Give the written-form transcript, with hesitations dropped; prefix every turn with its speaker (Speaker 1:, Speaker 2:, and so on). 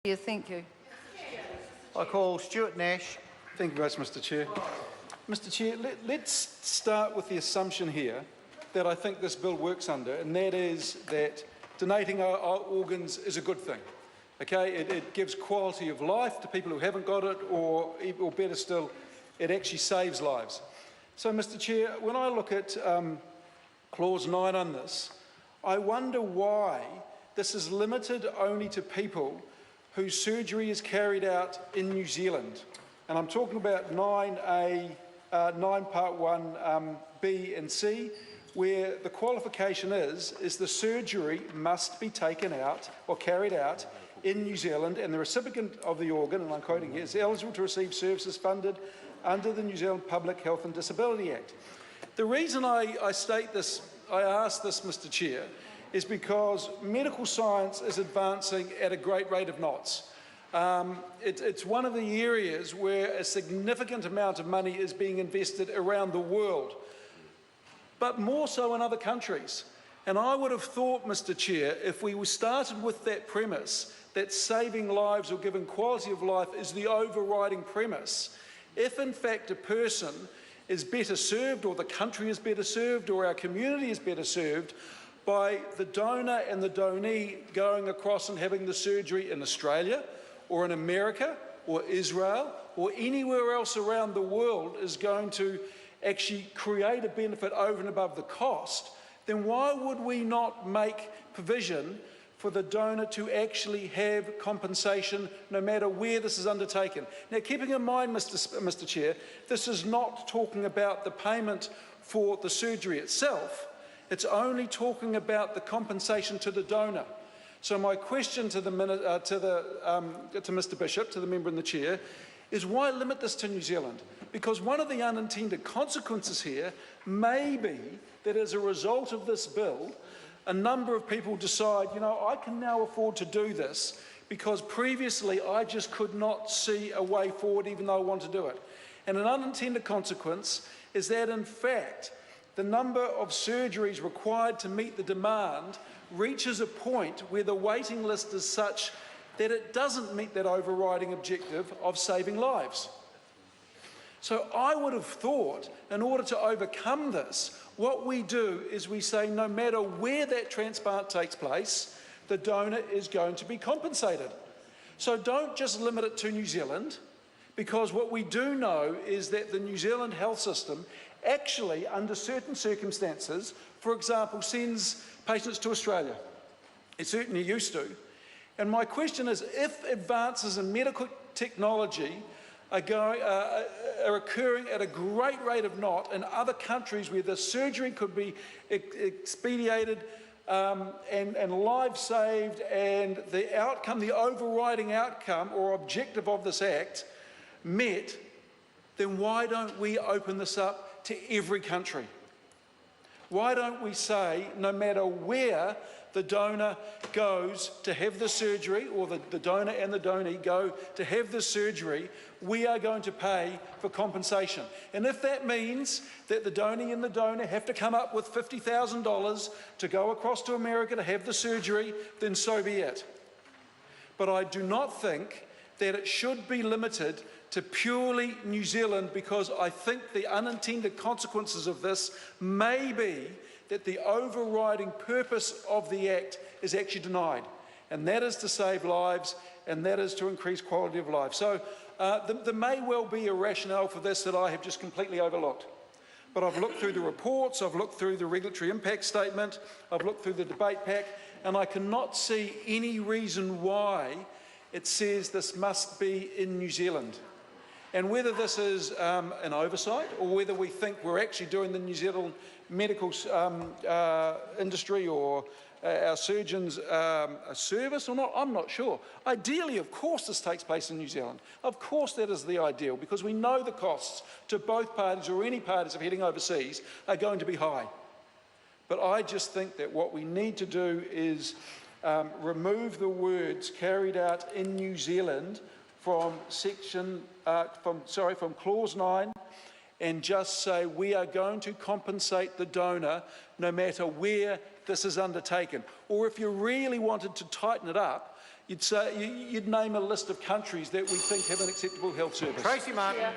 Speaker 1: Yeah, thank you.
Speaker 2: I call Stuart Nash.
Speaker 3: Thank you very much, Mr Chair. Mr Chair, let's start with the assumption here that I think this bill works under, and that is that donating our organs is a good thing. Okay, it gives quality of life to people who haven't got it, or better still, it actually saves lives. So, Mr Chair, when I look at Clause 9 on this, I wonder why this is limited only to people whose surgery is carried out in New Zealand. And I'm talking about 9A, 9 Part 1, B and C, where the qualification is the surgery must be taken out or carried out in New Zealand, and the recipient of the organ, and I'm quoting here, is eligible to receive services funded under the New Zealand Public Health and Disability Act. The reason I ask this, Mr Chair, is because medical science is advancing at a great rate of knots. It's one of the areas where a significant amount of money is being invested around the world, but more so in other countries. And I would have thought, Mr Chair, if we started with that premise, that saving lives or giving quality of life is the overriding premise, if in fact a person is better served, or the country is better served, or our community is better served by the donor and the donee going across and having the surgery in Australia or in America or Israel or anywhere else around the world is going to actually create a benefit over and above the cost, then why would we not make provision for the donor to actually have compensation no matter where this is undertaken? Now, keeping in mind, Mr Chair, this is not talking about the payment for the surgery itself. It's only talking about the compensation to the donor. So my question to Mr Bishop, to the member in the chair, is why limit this to New Zealand? Because one of the unintended consequences here may be that as a result of this bill, a number of people decide, you know, I can now afford to do this because previously I just could not see a way forward even though I want to do it. And an unintended consequence is that, in fact, the number of surgeries required to meet the demand reaches a point where the waiting list is such that it doesn't meet that overriding objective of saving lives. So I would have thought, in order to overcome this, what we do is we say no matter where that transplant takes place, the donor is going to be compensated. So don't just limit it to New Zealand, because what we do know is that the New Zealand health system actually, under certain circumstances, for example, sends patients to Australia. It certainly used to. And my question is, if advances in medical technology are occurring at a great rate of knot in other countries where the surgery could be expedited and lives saved, and the outcome, the overriding outcome or objective of this act met, then why don't we open this up to every country? Why don't we say no matter where the donor goes to have the surgery, or the donor and the donee go to have the surgery, we are going to pay for compensation. And if that means that the donee and the donor have to come up with $50,000 to go across to America to have the surgery, then so be it. But I do not think that it should be limited to purely New Zealand, because I think the unintended consequences of this may be that the overriding purpose of the Act is actually denied, and that is to save lives, and that is to increase quality of life. So there may well be a rationale for this that I have just completely overlooked. But I've looked through the reports, I've looked through the regulatory impact statement, I've looked through the debate pack, and I cannot see any reason why it says this must be in New Zealand. And whether this is an oversight, or whether we think we're actually doing the New Zealand medical industry or our surgeons a service or not, I'm not sure. Ideally, of course, this takes place in New Zealand. Of course that is the ideal, because we know the costs to both parties, or any parties of heading overseas, are going to be high. But I just think that what we need to do is remove the words "carried out in New Zealand" from Clause 9, and just say we are going to compensate the donor no matter where this is undertaken. Or if you really wanted to tighten it up, you'd name a list of countries that we think have an acceptable health service.
Speaker 2: Tracy Martin.